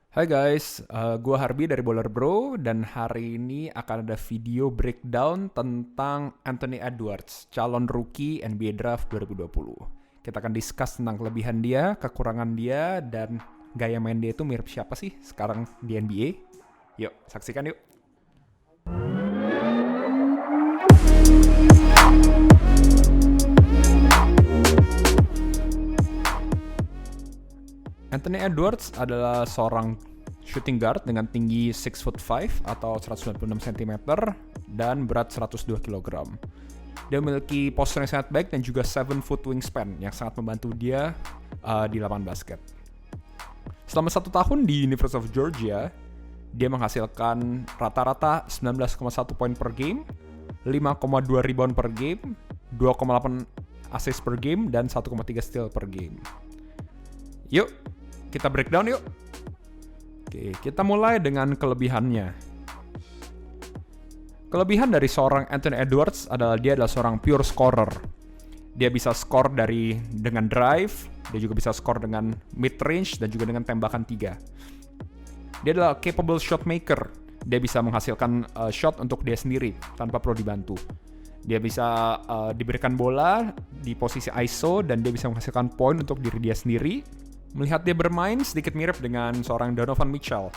Hai guys, gua Harbi dari Bowler Bro dan hari ini akan ada video breakdown tentang Anthony Edwards, calon rookie NBA Draft 2020. Kita akan discuss tentang kelebihan dia, kekurangan dia, dan gaya main dia itu mirip siapa sih sekarang di NBA. Yuk, saksikan yuk. Anthony Edwards adalah seorang shooting guard dengan tinggi 6'5" atau 196 cm dan berat 102 kg. Dia memiliki postur yang sangat baik dan juga 7-foot wingspan yang sangat membantu dia di lapangan basket. Selama 1 tahun di University of Georgia, dia menghasilkan rata-rata 19,1 poin per game, 5,2 rebound per game, 2,8 assist per game, dan 1,3 steal per game. Yuk, kita breakdown yuk. Oke, kita mulai dengan kelebihannya. Kelebihan dari seorang Anthony Edwards adalah dia adalah seorang pure scorer. Dia bisa score dengan drive, dia juga bisa score dengan mid range dan juga dengan tembakan 3. Dia adalah capable shot maker. Dia bisa menghasilkan shot untuk dia sendiri tanpa perlu dibantu. Dia bisa diberikan bola di posisi ISO dan dia bisa menghasilkan poin untuk diri dia sendiri. Melihat dia bermain sedikit mirip dengan seorang Donovan Mitchell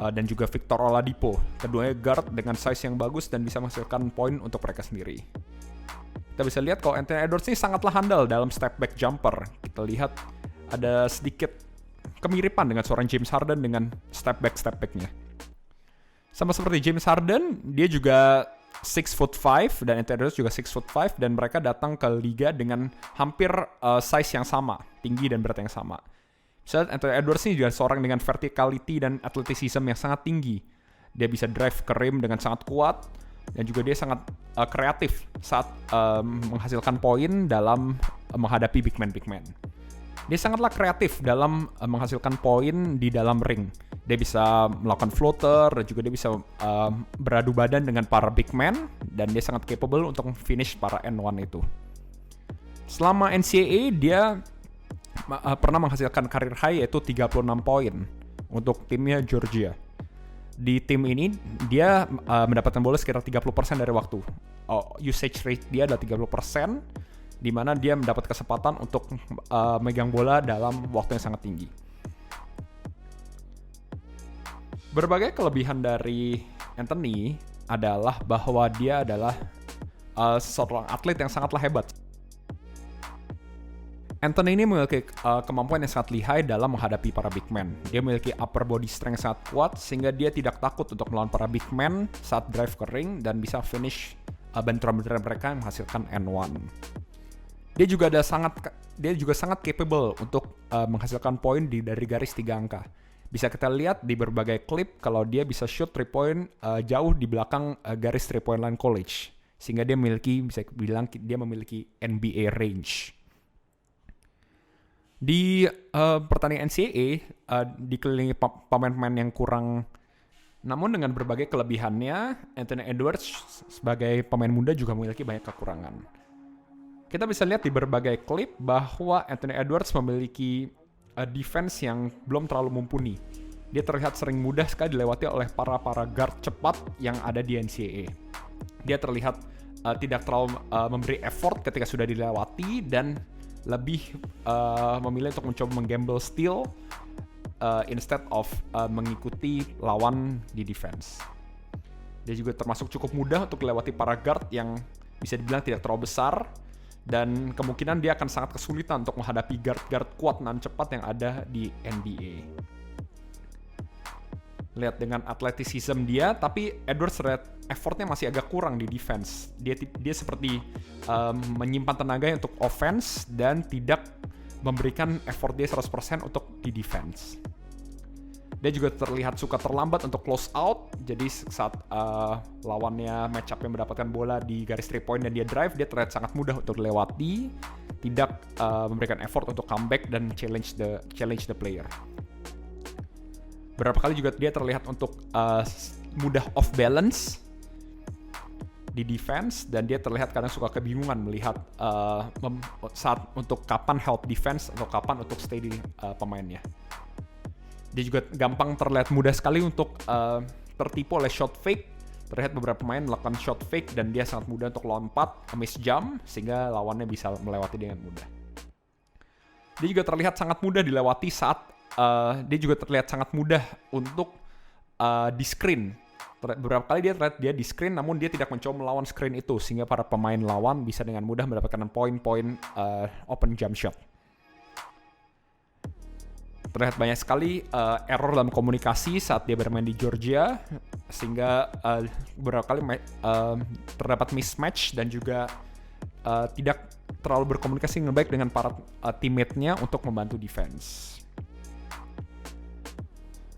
dan juga Victor Oladipo. Keduanya guard dengan size yang bagus dan bisa menghasilkan poin untuk mereka sendiri. Kita bisa lihat kalau Anthony Edwards ini sangatlah handal dalam step back jumper. Kita lihat ada sedikit kemiripan dengan seorang James Harden dengan step backnya. Sama seperti James Harden, dia juga 6'5" dan Anthony Edwards juga 6'5" dan mereka datang ke liga dengan hampir size yang sama, tinggi dan berat yang sama. Misalnya Anthony Edwards ini juga seorang dengan verticality dan athleticism yang sangat tinggi. Dia bisa drive ke rim dengan sangat kuat dan juga dia sangat kreatif saat menghasilkan poin dalam menghadapi big man. Dia sangatlah kreatif dalam menghasilkan poin di dalam ring. Dia bisa melakukan floater dan juga dia bisa beradu badan dengan para big man dan dia sangat capable untuk finish para N1 itu. Selama NCAA dia pernah menghasilkan karir high yaitu 36 poin untuk timnya Georgia. Di tim ini dia mendapatkan bola sekitar 30% dari waktu. Usage rate dia adalah 30%, di mana dia mendapat kesempatan untuk megang bola dalam waktu yang sangat tinggi. Berbagai kelebihan dari Anthony adalah bahwa dia adalah seorang atlet yang sangatlah hebat. Anthony ini memiliki kemampuan yang sangat lihai dalam menghadapi para big man. Dia memiliki upper body strength yang sangat kuat sehingga dia tidak takut untuk melawan para big man saat drive ke ring dan bisa finish benturan-benturan mereka yang menghasilkan N1. Dia juga sangat capable untuk menghasilkan poin dari garis 3 angka. Bisa kita lihat di berbagai klip kalau dia bisa shoot 3 point jauh di belakang garis 3 point line college. Sehingga dia bisa bilang dia memiliki NBA range. Di pertandingan NCAA dikelilingi pemain-pemain yang kurang, namun dengan berbagai kelebihannya, Anthony Edwards sebagai pemain muda juga memiliki banyak kekurangan. Kita bisa lihat di berbagai klip bahwa Anthony Edwards memiliki defense yang belum terlalu mumpuni. Dia terlihat sering mudah sekali dilewati oleh para guard cepat yang ada di NCAA. Dia terlihat tidak terlalu memberi effort ketika sudah dilewati dan lebih memilih untuk mencoba menggamble steal instead of mengikuti lawan di defense. Dia juga termasuk cukup mudah untuk melewati para guard yang bisa dibilang tidak terlalu besar dan kemungkinan dia akan sangat kesulitan untuk menghadapi guard kuat dan cepat yang ada di NBA. Lihat dengan athleticism dia, tapi Edwards effortnya masih agak kurang di defense. Dia seperti menyimpan tenaga untuk offense dan tidak memberikan effort dia 100% untuk di defense. Dia juga terlihat suka terlambat untuk close out. Jadi saat lawannya match up yang mendapatkan bola di garis 3 point dan dia drive, dia terlihat sangat mudah untuk dilewati, tidak memberikan effort untuk comeback dan challenge the player. Beberapa kali juga dia terlihat untuk mudah off balance di defense dan dia terlihat kadang suka kebingungan melihat saat untuk kapan help defense atau kapan untuk stay di pemainnya. Dia juga gampang terlihat mudah sekali untuk tertipu oleh shot fake. Terlihat beberapa pemain melakukan shot fake dan dia sangat mudah untuk lompat, miss jump, sehingga lawannya bisa melewati dengan mudah. Dia juga terlihat sangat mudah dilewati saat dia juga terlihat sangat mudah untuk di screen. Beberapa kali dia terlihat dia di screen, namun dia tidak mencoba melawan screen itu, sehingga para pemain lawan bisa dengan mudah mendapatkan poin-poin open jump shot. Terlihat banyak sekali error dalam komunikasi saat dia bermain di Georgia, sehingga beberapa kali terdapat mismatch dan juga tidak terlalu berkomunikasi dengan baik dengan para teammate-nya untuk membantu defense.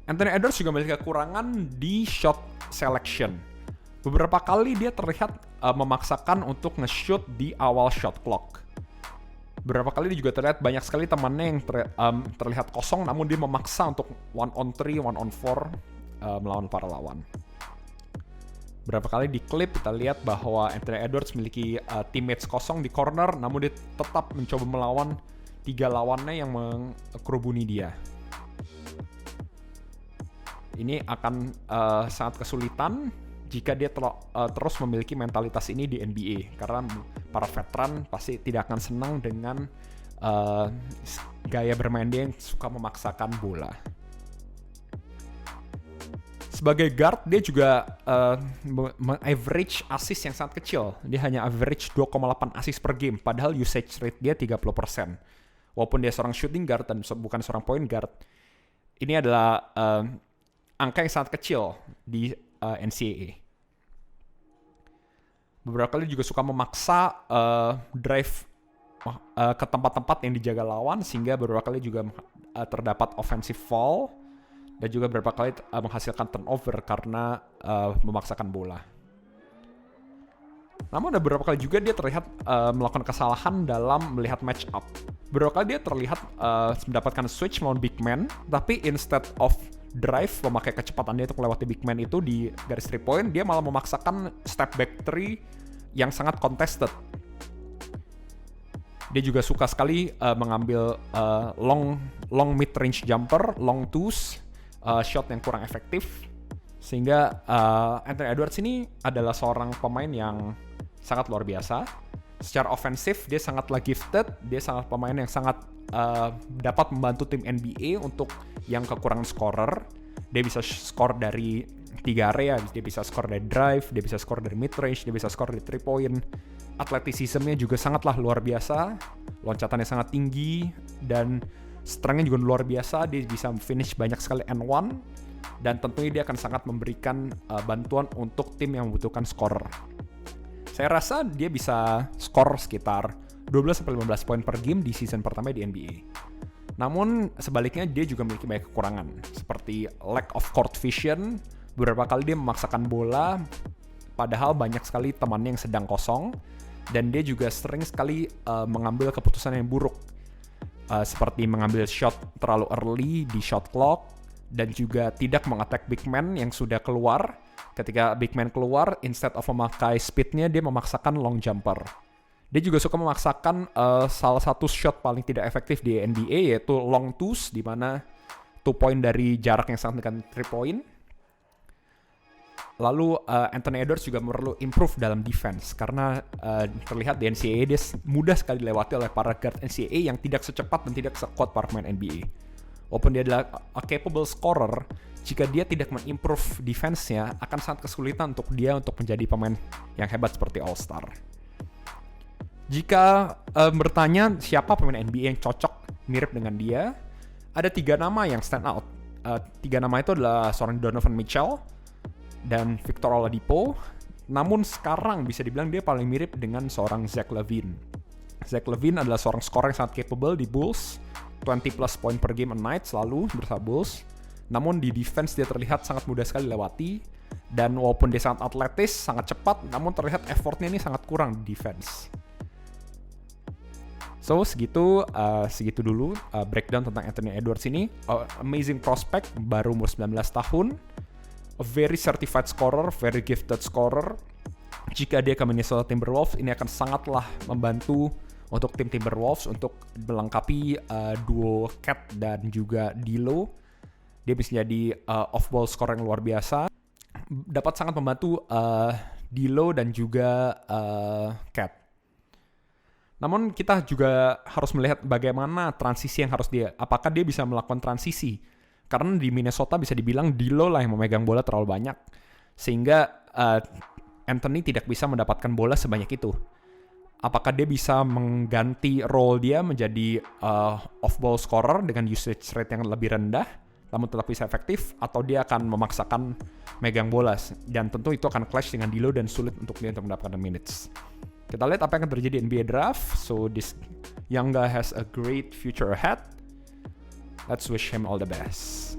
Anthony Edwards juga memiliki kekurangan di shot selection. Beberapa kali dia terlihat memaksakan untuk nge-shoot di awal shot clock. Beberapa kali dia juga terlihat banyak sekali temannya yang terlihat kosong, namun dia memaksa untuk 1-on-3, 1-on-4 melawan para lawan. Beberapa kali di klip kita lihat bahwa Anthony Edwards memiliki teammates kosong di corner, namun dia tetap mencoba melawan 3 lawannya yang mengkerubuni dia. Ini akan sangat kesulitan jika dia terus memiliki mentalitas ini di NBA, karena para veteran pasti tidak akan senang dengan gaya bermain dia yang suka memaksakan bola. Sebagai guard, dia juga average assist yang sangat kecil. Dia hanya average 2,8 assist per game, padahal usage rate dia 30%. Walaupun dia seorang shooting guard dan bukan seorang point guard, ini adalah angka yang sangat kecil di NCAA. Beberapa kali juga suka memaksa drive ke tempat-tempat yang dijaga lawan, sehingga beberapa kali juga terdapat offensive foul dan juga beberapa kali menghasilkan turnover karena memaksakan bola. Namun ada beberapa kali juga dia terlihat melakukan kesalahan dalam melihat match up. Beberapa kali dia terlihat mendapatkan switch melawan big man, tapi instead of drive memakai kecepatan dia untuk melewati big man itu di garis 3 point, dia malah memaksakan step back 3 yang sangat contested. Dia juga suka sekali mengambil long mid range jumper, long twos, shot yang kurang efektif, sehingga Anthony Edwards ini adalah seorang pemain yang sangat luar biasa. Secara ofensif dia sangatlah gifted, dia sangat pemain yang sangat dapat membantu tim NBA untuk yang kekurangan scorer. Dia bisa score dari 3 area, dia bisa score dari drive, dia bisa score dari mid range, dia bisa score dari 3 point. Atletisismnya juga sangatlah luar biasa, loncatannya sangat tinggi, dan strength-nya juga luar biasa. Dia bisa finish banyak sekali and one, dan tentunya dia akan sangat memberikan bantuan untuk tim yang membutuhkan scorer. Saya rasa dia bisa skor sekitar 12-15 poin per game di season pertama di NBA. Namun sebaliknya dia juga memiliki banyak kekurangan, seperti lack of court vision. Beberapa kali dia memaksakan bola, padahal banyak sekali temannya yang sedang kosong. Dan dia juga sering sekali mengambil keputusan yang buruk, seperti mengambil shot terlalu early di shot clock, dan juga tidak mengattack big man yang sudah keluar. Ketika big man keluar, instead of memakai speednya, dia memaksakan long jumper. Dia juga suka memaksakan salah satu shot paling tidak efektif di NBA, yaitu long twos, di mana 2 point dari jarak yang sangat dekat 3 point. Lalu Anthony Edwards juga perlu improve dalam defense, karena terlihat di NCAA dia mudah sekali dilewati oleh para guard NCAA yang tidak secepat dan tidak sekuat para pemain NBA. Walaupun dia adalah a capable scorer, jika dia tidak mengimprove defense-nya, akan sangat kesulitan untuk dia untuk menjadi pemain yang hebat seperti All-Star. Jika bertanya siapa pemain NBA yang cocok mirip dengan dia, ada 3 nama yang stand out. 3 nama itu adalah seorang Donovan Mitchell dan Victor Oladipo. Namun sekarang bisa dibilang dia paling mirip dengan seorang Zach LaVine. Zach LaVine adalah seorang scorer yang sangat capable di Bulls, 20 plus point per game a night selalu bersama Bulls. Namun di defense dia terlihat sangat mudah sekali lewati, dan walaupun dia sangat atletis, sangat cepat, namun terlihat effortnya ini sangat kurang di defense. So segitu dulu breakdown tentang Anthony Edwards ini. Amazing prospect, baru umur 19 tahun, a very certified scorer, very gifted scorer. Jika dia ke Minnesota Timberwolves, ini akan sangatlah membantu untuk tim Timberwolves untuk melengkapi duo Cat dan juga D'Lo. Dia bisa jadi off-ball scorer yang luar biasa. Dapat sangat membantu D'Lo dan juga Cat. Namun kita juga harus melihat bagaimana transisi yang harus apakah dia bisa melakukan transisi. Karena di Minnesota bisa dibilang D'Lo lah yang memegang bola terlalu banyak. Sehingga Anthony tidak bisa mendapatkan bola sebanyak itu. Apakah dia bisa mengganti role dia menjadi off-ball scorer dengan usage rate yang lebih rendah, namun tetap bisa efektif, atau dia akan memaksakan megang bola. Dan tentu itu akan clash dengan D'Lo dan sulit untuk dia untuk mendapatkan minutes. Kita lihat apa yang akan terjadi di NBA Draft. So this young guy has a great future ahead. Let's wish him all the best.